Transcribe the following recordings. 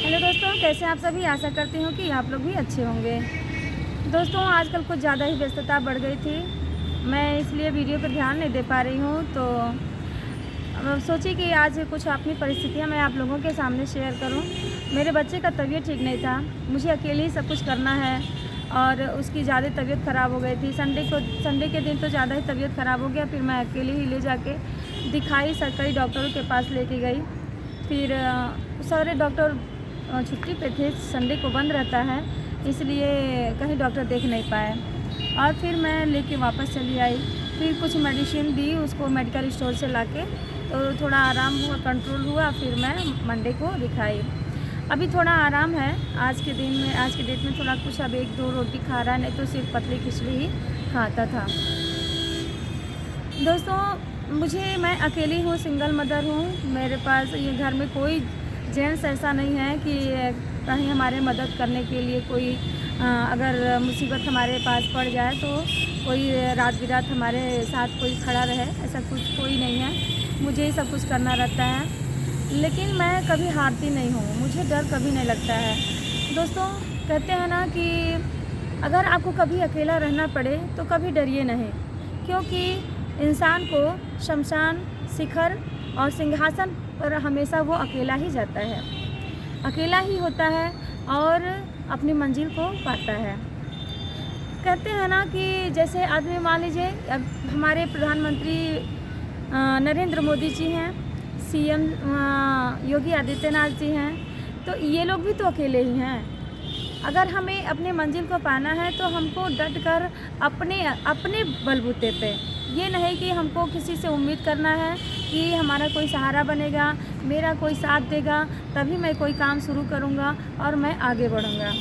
Hello दोस्तों, कैसे हैं आप सभी। आशा करती हूँ कि आप लोग भी अच्छे होंगे। दोस्तों, आजकल कुछ ज़्यादा ही व्यस्तता बढ़ गई थी, मैं इसलिए वीडियो पर ध्यान नहीं दे पा रही हूँ। तो सोची कि आज कुछ अपनी परिस्थितियाँ मैं आप लोगों के सामने शेयर करूँ। मेरे बच्चे का तबीयत ठीक नहीं था, मुझे अकेले ही सब कुछ करना है और उसकी ज़्यादा तबीयत ख़राब हो गई थी। संडे के दिन तो ज़्यादा ही तबीयत ख़राब हो गया, फिर मैं अकेले ही ले जाके दिखाई, सरकारी डॉक्टरों के पास लेके गई। फिर सारे डॉक्टर छुट्टी पे थे, संडे को बंद रहता है, इसलिए कहीं डॉक्टर देख नहीं पाए और फिर मैं लेके वापस चली आई। फिर कुछ मेडिसिन दी उसको मेडिकल स्टोर से लाके, तो थोड़ा आराम हुआ, कंट्रोल हुआ। फिर मैं मंडे को दिखाई। अभी थोड़ा आराम है आज के डेट में थोड़ा कुछ, अब 1-2 रोटी खा रहा है, नहीं तो सिर्फ पतली खिचड़ी ही खाता था। दोस्तों, मैं अकेली हूँ, सिंगल मदर हूँ। मेरे पास ये घर में कोई जेंट्स ऐसा नहीं है कि कहीं हमारे मदद करने के लिए कोई अगर मुसीबत हमारे पास पड़ जाए तो कोई रात बिरात हमारे साथ कोई खड़ा रहे, ऐसा कुछ कोई नहीं है। मुझे ही सब कुछ करना रहता है, लेकिन मैं कभी हारती नहीं हूँ, मुझे डर कभी नहीं लगता है। दोस्तों, कहते हैं ना कि अगर आपको कभी अकेला रहना पड़े तो कभी डरिए नहीं, क्योंकि इंसान को शमशान, शिखर और सिंहासन पर हमेशा वो अकेला ही जाता है, अकेला ही होता है और अपनी मंजिल को पाता है। कहते हैं ना कि जैसे आदमी, मान लीजिए अब हमारे प्रधानमंत्री नरेंद्र मोदी जी हैं, सीएम योगी आदित्यनाथ जी हैं, तो ये लोग भी तो अकेले ही हैं। अगर हमें अपने मंजिल को पाना है तो हमको डट कर अपने बलबूते पे, ये नहीं कि हमको किसी से उम्मीद करना है कि हमारा कोई सहारा बनेगा, मेरा कोई साथ देगा, तभी मैं कोई काम शुरू करूँगा और मैं आगे बढ़ूँगा।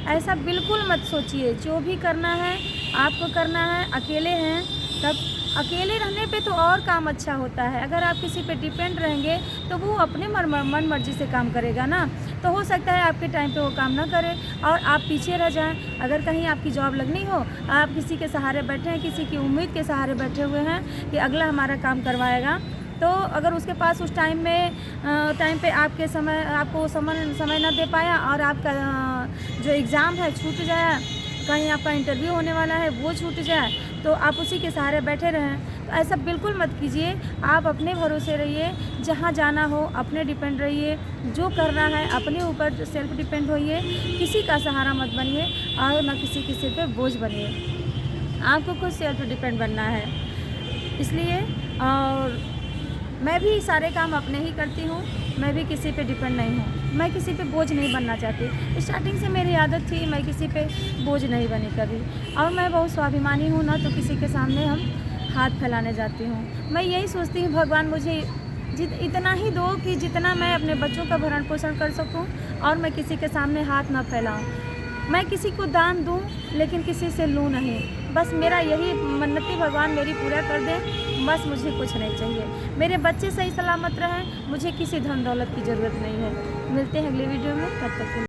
ऐसा बिल्कुल मत सोचिए। जो भी करना है आपको करना है। अकेले हैं तब, अकेले रहने पे तो और काम अच्छा होता है। अगर आप किसी पे डिपेंड रहेंगे तो वो अपने मन मर्जी से काम करेगा ना, तो हो सकता है आपके टाइम पे वो काम ना करे और आप पीछे रह जाएं। अगर कहीं आपकी जॉब लगनी हो, आप किसी के सहारे बैठे हैं, किसी की उम्मीद के सहारे बैठे हुए हैं कि अगला हमारा काम करवाएगा, तो अगर उसके पास उस टाइम पे आपको समय ना दे पाया और आपका जो एग्ज़ाम है छूट जाए, कहीं आपका इंटरव्यू होने वाला है वो छूट जाए, तो आप उसी के सहारे बैठे रहें, तो ऐसा बिल्कुल मत कीजिए। आप अपने भरोसे रहिए, जहाँ जाना हो अपने डिपेंड रहिए, जो करना है अपने ऊपर सेल्फ डिपेंड होइए, किसी का सहारा मत बनिए और ना किसी के सिर पे बोझ बनिए। आपको खुद सेल्फ डिपेंड बनना है। इसलिए और मैं भी सारे काम अपने ही करती हूँ, मैं भी किसी पे डिपेंड नहीं हूँ, मैं किसी पे बोझ नहीं बनना चाहती। स्टार्टिंग से मेरी आदत थी, मैं किसी पे बोझ नहीं बनी कभी, और मैं बहुत स्वाभिमानी हूँ ना, तो किसी के सामने हम हाथ फैलाने जाती हूँ। मैं यही सोचती हूँ भगवान मुझे इतना ही दो कि जितना मैं अपने बच्चों का भरण पोषण कर सकूँ और मैं किसी के सामने हाथ ना फैलाऊँ। मैं किसी को दान दूँ लेकिन किसी से लूँ नहीं। बस मेरा यही मन्नती भगवान मेरी पूरा कर दें, बस मुझे कुछ नहीं चाहिए। मेरे बच्चे सही सलामत रहें, मुझे किसी धन दौलत की ज़रूरत नहीं है। मिलते हैं अगले वीडियो में, तब तक के लिए।